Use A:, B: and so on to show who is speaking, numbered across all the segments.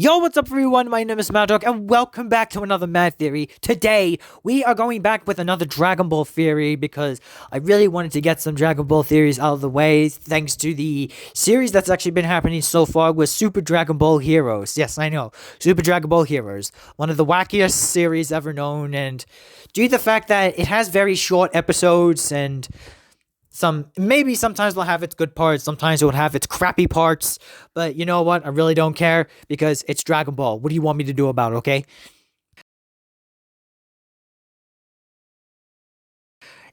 A: Yo, what's up everyone? My name is Mad Dog, and welcome back to another Mad Theory. Today, we are going back with another Dragon Ball theory because I really wanted to get some Dragon Ball theories out of the way thanks to the series that's actually been happening so far with Super Dragon Ball Heroes. Yes, I know, Super Dragon Ball Heroes. One of the wackiest series ever known, and due to the fact that it has very short episodes and maybe sometimes it'll have its good parts, sometimes it will have its crappy parts, but you know what? I really don't care because it's Dragon Ball. What do you want me to do about it, okay?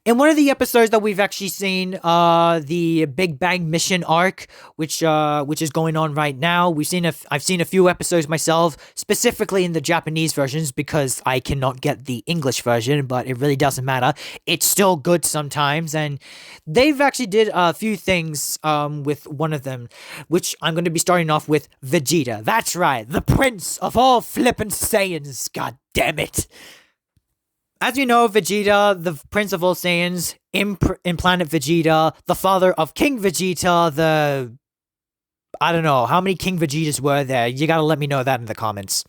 A: In one of the episodes that we've actually seen, the Big Bang Mission arc, which is going on right now. I've seen a few episodes myself, specifically in the Japanese versions because I cannot get the English version, but it really doesn't matter. It's still good sometimes, and they've actually did a few things with one of them, which I'm going to be starting off with Vegeta. That's right, the prince of all flippin' Saiyans. God damn it. As you know, Vegeta, the Prince of All Saiyans, in Planet Vegeta, the father of King Vegeta, I don't know, how many King Vegetas were there? You gotta let me know that in the comments.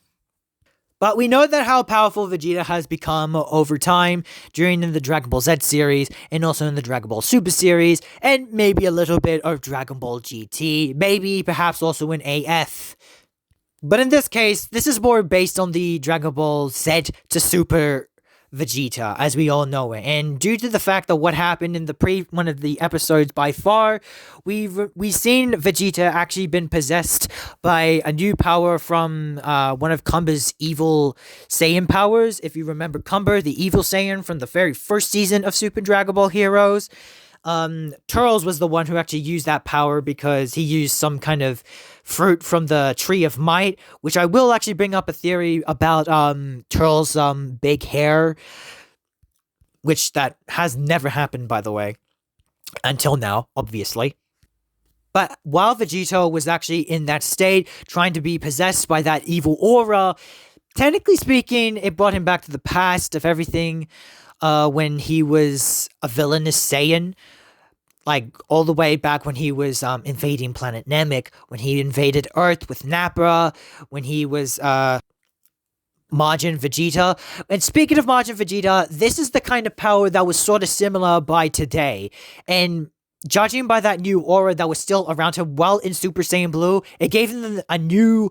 A: But we know that how powerful Vegeta has become over time during the Dragon Ball Z series and also in the Dragon Ball Super series and maybe a little bit of Dragon Ball GT, maybe perhaps also in AF. But in this case, this is more based on the Dragon Ball Z to Super Vegeta, as we all know it, and due to the fact that what happened in the one of the episodes by far, we've seen Vegeta actually been possessed by a new power from one of Cumber's evil Saiyan powers. If you remember Cumber, the evil Saiyan from the very first season of Super Dragon Ball Heroes, Turles was the one who actually used that power because he used some kind of fruit from the Tree of Might, which I will actually bring up a theory about Turles' big hair, which that has never happened, by the way, until now, obviously. But while Vegeta was actually in that state, trying to be possessed by that evil aura, technically speaking, it brought him back to the past of everything, when he was a villainous Saiyan, like all the way back when he was invading planet Namek, when he invaded Earth with Nappa, when he was Majin Vegeta. And speaking of Majin Vegeta, this is the kind of power that was sort of similar by today. And judging by that new aura that was still around him while in Super Saiyan Blue, it gave him a new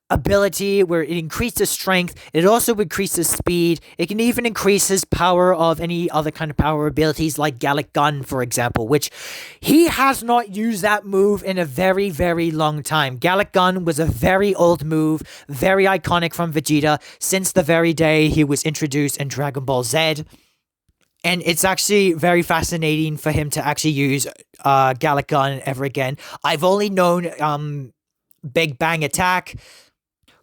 A: ability where it increased his strength. It also increased his speed. It can even increase his power of any other kind of power abilities like Gallic Gun, for example, which he has not used that move in a very, very long time. Gallic Gun was a very old move, very iconic from Vegeta since the very day he was introduced in Dragon Ball Z. And it's actually very fascinating for him to actually use Gallic Gun ever again. I've only known Big Bang Attack,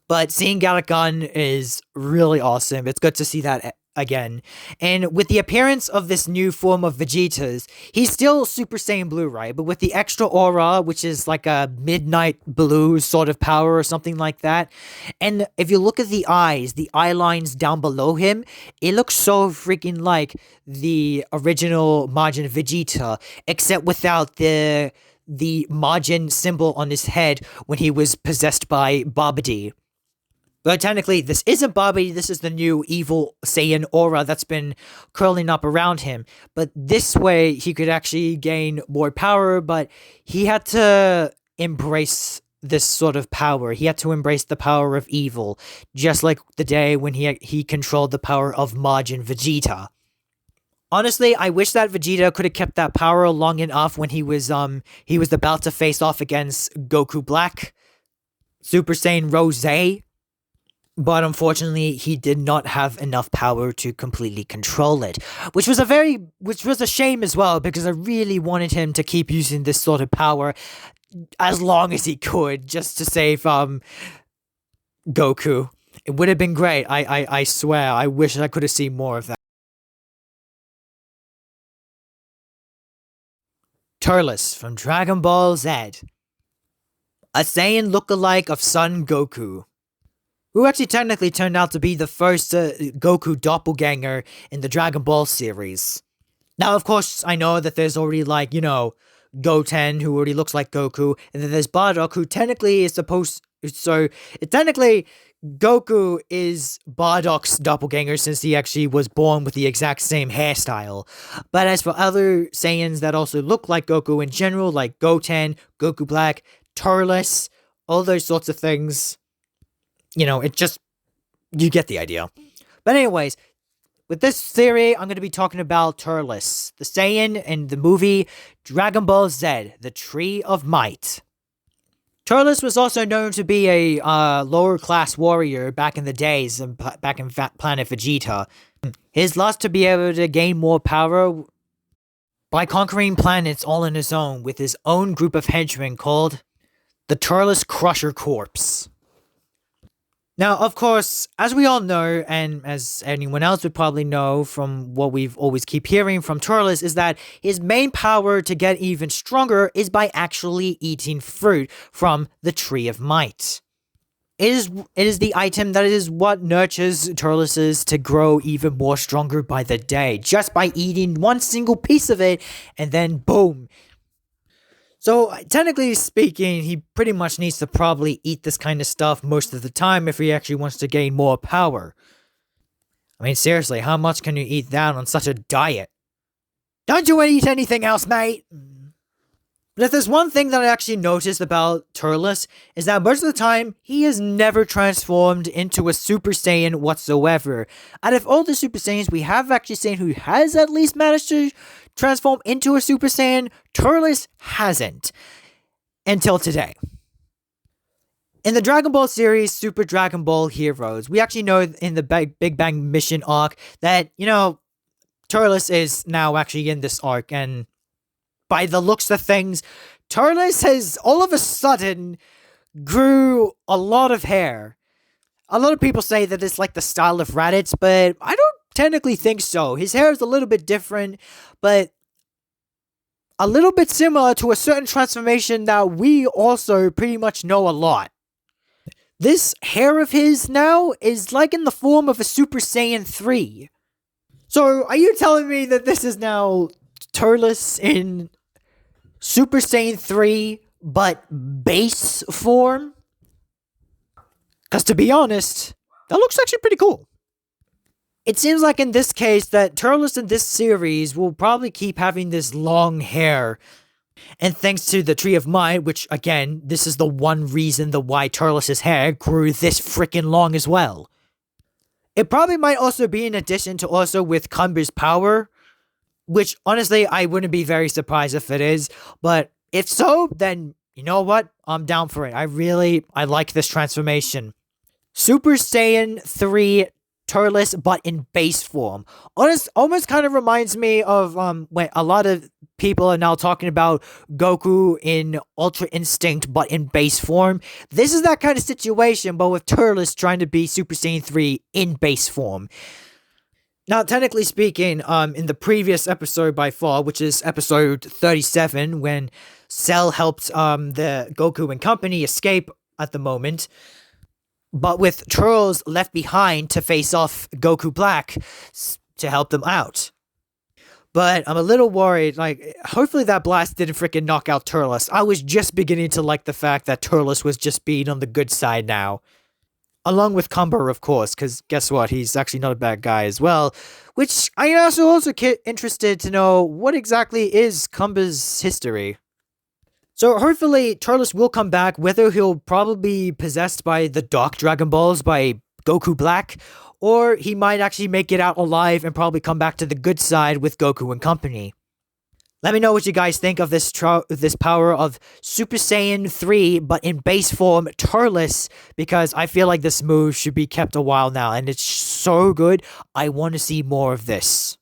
A: but seeing Gallic Gun is really awesome. It's good to see that again. And with the appearance of this new form of Vegeta's, he's still Super Saiyan Blue, right? But with the extra aura, which is like a midnight blue sort of power or something like that. And if you look at the eyes, the eye lines down below him, it looks so freaking like the original Majin Vegeta, except without the Majin symbol on his head when he was possessed by Babidi. But technically, this isn't Babidi, this is the new evil Saiyan aura that's been curling up around him. But this way, he could actually gain more power, but he had to embrace this sort of power. He had to embrace the power of evil, just like the day when he controlled the power of Majin Vegeta. Honestly, I wish that Vegeta could have kept that power long enough when he was about to face off against Goku Black, Super Saiyan Rose, but unfortunately, he did not have enough power to completely control it, which was a shame as well, because I really wanted him to keep using this sort of power as long as he could, just to save Goku. It would have been great. I swear. I wish I could have seen more of that. Turles from Dragon Ball Z, a Saiyan lookalike of Son Goku, who actually technically turned out to be the first Goku doppelganger in the Dragon Ball series. Now, of course, I know that there's already, Goten, who already looks like Goku, and then there's Bardock, who technically is supposed. So technically, Goku is Bardock's doppelganger since he actually was born with the exact same hairstyle. But as for other Saiyans that also look like Goku in general, like Goten, Goku Black, Turles, all those sorts of things, it just, you get the idea. But anyways, with this theory, I'm going to be talking about Turles, the Saiyan in the movie Dragon Ball Z, The Tree of Might. Turles was also known to be a lower-class warrior back in the days, back in Planet Vegeta. His lust to be able to gain more power by conquering planets all on his own with his own group of henchmen called the Turles Crusher Corps. Now, of course, as we all know, and as anyone else would probably know from what we've always keep hearing from Turles, is that his main power to get even stronger is by actually eating fruit from the Tree of Might. It is the item that is what nurtures Turles to grow even more stronger by the day, just by eating one single piece of it, and then boom. So, technically speaking, he pretty much needs to probably eat this kind of stuff most of the time if he actually wants to gain more power. I mean, seriously, how much can you eat that on such a diet? Don't you eat anything else, mate? But if there's one thing that I actually noticed about Turles, is that most of the time, he has never transformed into a Super Saiyan whatsoever. Out of all the Super Saiyans we have actually seen who has at least managed to transform into a Super Saiyan, Turles hasn't. Until today. In the Dragon Ball series, Super Dragon Ball Heroes, we actually know in the Big Bang Mission arc that, Turles is now actually in this arc, and by the looks of things, Turles has all of a sudden grew a lot of hair. A lot of people say that it's like the style of Raditz, but I don't technically think so. His hair is a little bit different, but a little bit similar to a certain transformation that we also pretty much know a lot. This hair of his now is like in the form of a Super Saiyan 3. So, are you telling me that this is now Turles in Super Saiyan 3, but base form? Because to be honest, that looks actually pretty cool. It seems like in this case that Turles in this series will probably keep having this long hair. And thanks to the Tree of Might, which again, this is the one reason why Turles' hair grew this freaking long as well. It probably might also be in addition to also with Cumber's power, which honestly, I wouldn't be very surprised if it is. But if so, then you know what? I'm down for it. I like this transformation. Super Saiyan 3 Turles, but in base form. Almost kind of reminds me of when a lot of people are now talking about Goku in Ultra Instinct, but in base form. This is that kind of situation, but with Turles trying to be Super Saiyan 3 in base form. Now, technically speaking, in the previous episode by far, which is episode 37, when Cell helped the Goku and company escape at the moment, but with Turles left behind to face off Goku Black to help them out. But I'm a little worried, hopefully that blast didn't freaking knock out Turles. I was just beginning to like the fact that Turles was just being on the good side now. Along with Cumber, of course, because guess what? He's actually not a bad guy as well. Which I also get interested to know what exactly is Cumber's history. So hopefully Turles will come back, whether he'll probably be possessed by the Dark Dragon Balls by Goku Black, or he might actually make it out alive and probably come back to the good side with Goku and company. Let me know what you guys think of this power of Super Saiyan 3, but in base form Turles, because I feel like this move should be kept a while now, and it's so good, I want to see more of this.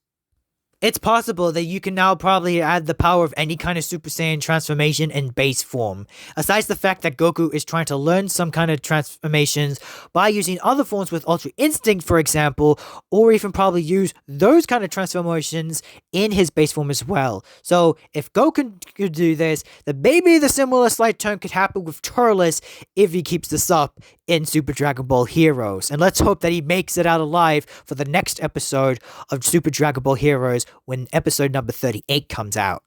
A: It's possible that you can now probably add the power of any kind of Super Saiyan transformation in base form. Aside the fact that Goku is trying to learn some kind of transformations by using other forms with Ultra Instinct, for example, or even probably use those kind of transformations in his base form as well. So, if Goku could do this, then maybe the similar slight turn could happen with Turles if he keeps this up in Super Dragon Ball Heroes. And let's hope that he makes it out alive for the next episode of Super Dragon Ball Heroes when episode number 38 comes out.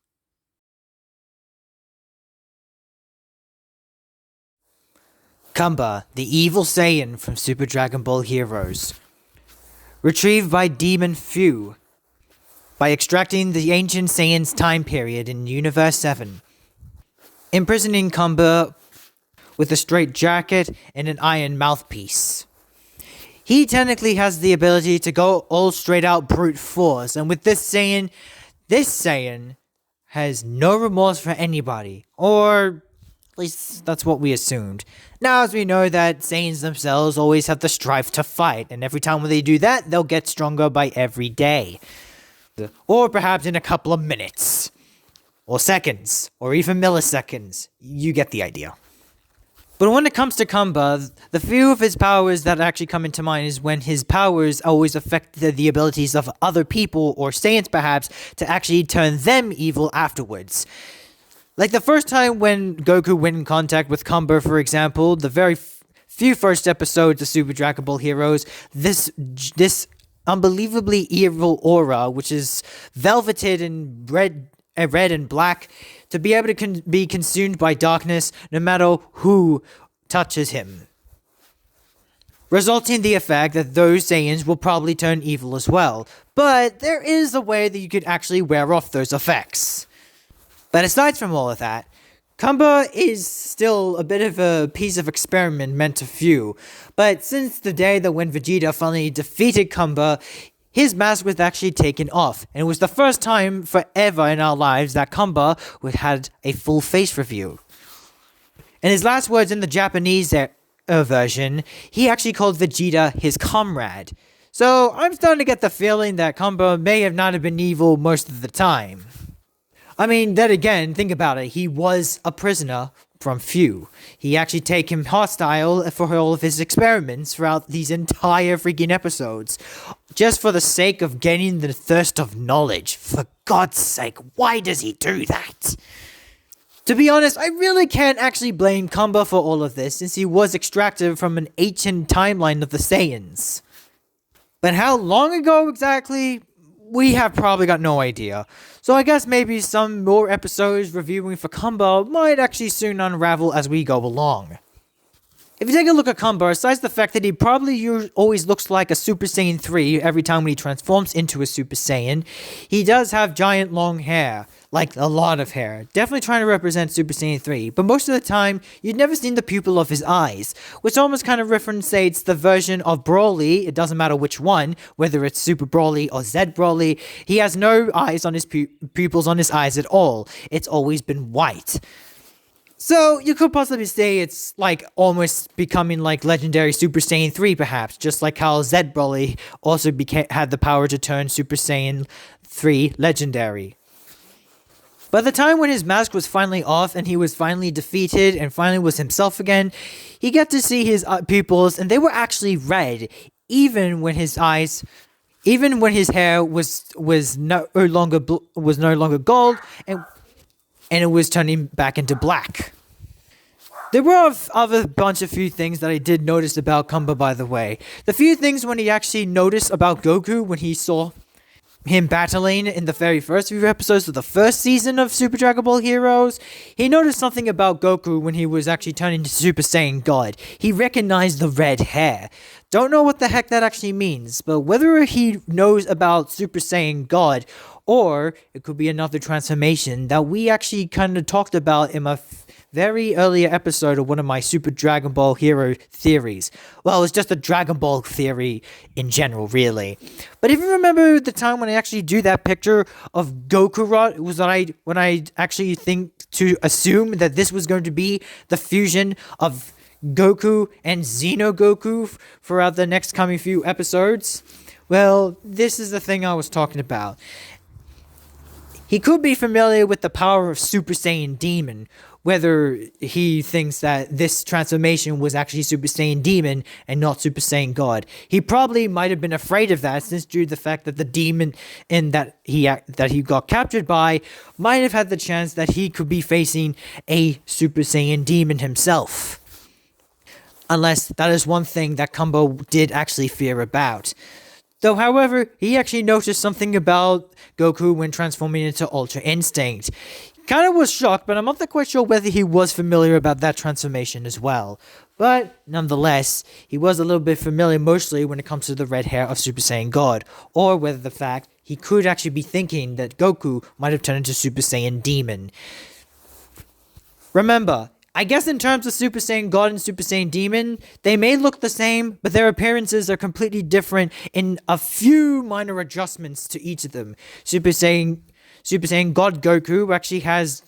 A: Cumber, the evil Saiyan from Super Dragon Ball Heroes. Retrieved by Demon Fu by extracting the ancient Saiyan's time period in Universe 7. Imprisoning Cumber with a straight jacket and an iron mouthpiece. He technically has the ability to go all straight out brute force, and with this Saiyan has no remorse for anybody, or at least that's what we assumed. Now, as we know that Saiyans themselves always have the strive to fight, and every time when they do that, they'll get stronger by every day. Or perhaps in a couple of minutes. Or seconds. Or even milliseconds. You get the idea. But when it comes to Cumber, the few of his powers that actually come into mind is when his powers always affect the abilities of other people, or Saiyans perhaps, to actually turn them evil afterwards. Like the first time when Goku went in contact with Cumber, for example, the very few first episodes of Super Dragon Ball Heroes, this unbelievably evil aura, which is velveted in red and black, to be able to be consumed by darkness no matter who touches him, resulting in the effect that those Saiyans will probably turn evil as well. But there is a way that you could actually wear off those effects. But aside from all of that, Cumber is still a bit of a piece of experiment meant to few. But since the day that when Vegeta finally defeated Cumber, his mask was actually taken off, and it was the first time forever in our lives that Cumber had a full face reveal. In his last words in the Japanese version, he actually called Vegeta his comrade. So I'm starting to get the feeling that Cumber may have not have been evil most of the time. I mean, then again, think about it. He was a prisoner from Fu. He actually take him hostile for all of his experiments throughout these entire freaking episodes, just for the sake of gaining the thirst of knowledge. For God's sake, why does he do that? To be honest, I really can't actually blame Cumber for all of this, since he was extracted from an ancient timeline of the Saiyans. But how long ago exactly? We have probably got no idea. So I guess maybe some more episodes reviewing for Cumber might actually soon unravel as we go along. If you take a look at Cumber, besides the fact that he probably always looks like a Super Saiyan 3 every time when he transforms into a Super Saiyan, he does have giant long hair. Like, a lot of hair. Definitely trying to represent Super Saiyan 3, but most of the time, you'd never seen the pupil of his eyes, which almost kind of references the version of Broly, it doesn't matter which one, whether it's Super Broly or Zed Broly, he has no eyes on his pupils on his eyes at all. It's always been white. So, you could possibly say it's like almost becoming like legendary Super Saiyan 3 perhaps, just like how Zed Broly also had the power to turn Super Saiyan 3 legendary. By the time when his mask was finally off and he was finally defeated and finally was himself again, he got to see his pupils and they were actually red, even when his hair was no longer gold and it was turning back into black. There were other few things that I did notice about Cumber, by the way. The few things when he actually noticed about Goku when he saw him battling in the very first few episodes of the first season of Super Dragon Ball Heroes, he noticed something about Goku when he was actually turning into Super Saiyan God. He recognized the red hair. Don't know what the heck that actually means, but whether he knows about Super Saiyan God, or it could be another transformation that we actually kind of talked about in my very earlier episode of one of my Super Dragon Ball Hero theories. Well, it's just a Dragon Ball theory in general, really. But if you remember the time when I actually do that picture of Goku, was when I actually think to assume that this was going to be the fusion of Goku and Xeno Goku throughout the next coming few episodes? Well, this is the thing I was talking about. He could be familiar with the power of Super Saiyan Demon, whether he thinks that this transformation was actually Super Saiyan Demon and not Super Saiyan God. He probably might have been afraid of that, since due to the fact that the demon that he got captured by might have had the chance that he could be facing a Super Saiyan Demon himself. Unless that is one thing that Cumber did actually fear about. Though, however, he actually noticed something about Goku when transforming into Ultra Instinct. Kind of was shocked, but I'm not quite sure whether he was familiar about that transformation as well. But nonetheless, he was a little bit familiar mostly when it comes to the red hair of Super Saiyan God, or whether the fact he could actually be thinking that Goku might have turned into Super Saiyan Demon. Remember, I guess in terms of Super Saiyan God and Super Saiyan Demon, they may look the same, but their appearances are completely different in a few minor adjustments to each of them. Super Saiyan God Goku actually has,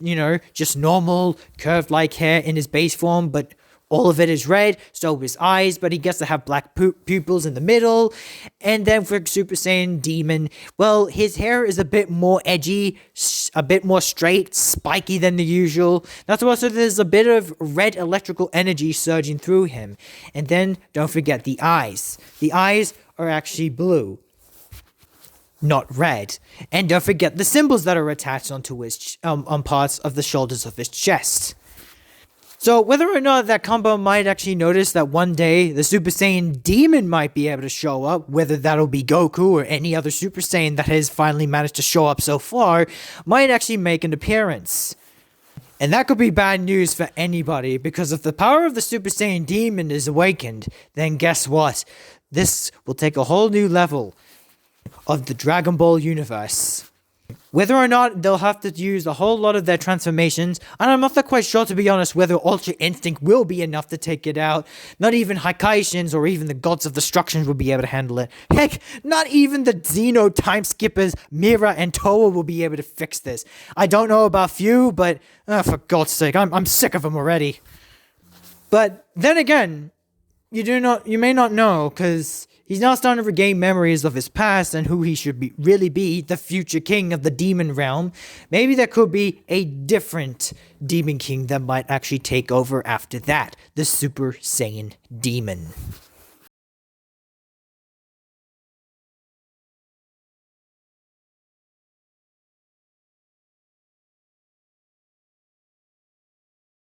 A: just normal curved-like hair in his base form, but all of it is red, so his eyes, but he gets to have black pupils in the middle. And then for Super Saiyan Demon, well, his hair is a bit more edgy, a bit more straight, spiky than the usual. That's also there's a bit of red electrical energy surging through him. And then don't forget the eyes. The eyes are actually blue, not red. And don't forget the symbols that are attached onto his on parts of the shoulders of his chest. So whether or not that Cumber might actually notice that one day the Super Saiyan Demon might be able to show up, whether that'll be Goku or any other Super Saiyan that has finally managed to show up so far, might actually make an appearance. And that could be bad news for anybody, because if the power of the Super Saiyan Demon is awakened, then guess what? This will take a whole new level of the Dragon Ball universe. Whether or not they'll have to use a whole lot of their transformations, and I'm not quite sure, to be honest, whether Ultra Instinct will be enough to take it out. Not even Haikaishins or even the Gods of Destruction will be able to handle it. Heck, not even the Xeno Time Skippers, Mira and Toa will be able to fix this. I don't know about few, but for God's sake, I'm sick of them already. But then again, you may not know, because he's now starting to regain memories of his past and who he should really be, the future king of the demon realm. Maybe there could be a different demon king that might actually take over after that, the Super Saiyan Demon.